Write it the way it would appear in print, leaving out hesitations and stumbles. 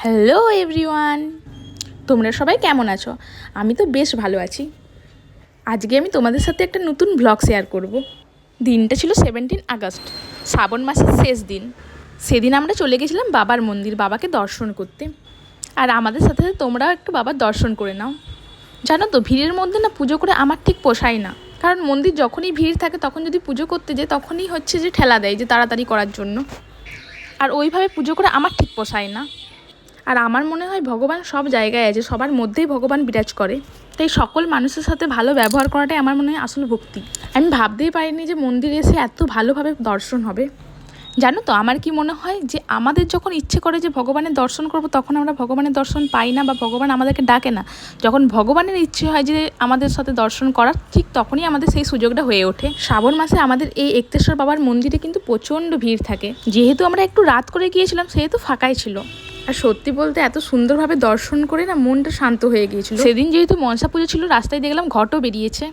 Hello everyone, তোমরা সবাই কেমন আছো? আমি তো বেশ ভালো আছি। আজকে আমি তোমাদের সাথে একটা নতুন ব্লগ শেয়ার করব। দিনটা ছিল 17 আগস্ট, শ্রাবণ মাসের শেষ দিন। সেদিন আমরা চলে গেছিলাম বাবার মন্দির, বাবাকে দর্শন করতে। আর আমাদের সাথে সাথে তোমরাও একটু বাবার দর্শন করে নাও। জানো তো, ভিড়ের মধ্যে না পুজো করে আমার ঠিক পোষায় না। কারণ মন্দির যখনই ভিড় থাকে তখন যদি পুজো করতে যাই তখনই হচ্ছে যে ঠেলা দেয় যে তাড়াতাড়ি করার জন্য। আর ওইভাবে পুজো করে আমার ঠিক পোষায় না। আর আমার মনে হয় ভগবান সব জায়গায় আছে, সবার মধ্যেই ভগবান বিরাজ করে। তাই সকল মানুষের সাথে ভালো ব্যবহার করাটাই আমার মনে হয় আসল ভক্তি। আমি ভাবতেই পারিনি যে মন্দিরে এসে এত ভালোভাবে দর্শন হবে। জানো তো, আমার কি মনে হয় যে আমাদের যখন ইচ্ছে করে যে ভগবানের দর্শন করব তখন আমরা ভগবানের দর্শন পাই না, বা ভগবান আমাদেরকে ডাকে না। যখন ভগবানের ইচ্ছে হয় যে আমাদের সাথে দর্শন করার, ঠিক তখনই আমাদের সেই সুযোগটা হয়ে ওঠে। শ্রাবণ মাসে আমাদের এই একতেশ্বর বাবার মন্দিরে কিন্তু প্রচণ্ড ভিড় থাকে। যেহেতু আমরা একটু রাত করে গিয়েছিলাম সেহেতু ফাঁকাই ছিল। আর সত্যি বলতে এত সুন্দরভাবে দর্শন করে না মনটা শান্ত হয়ে গিয়েছিল। সেদিন যেহেতু মনসা পুজো ছিল, রাস্তায় দেখলাম ঘটও বেরিয়েছে।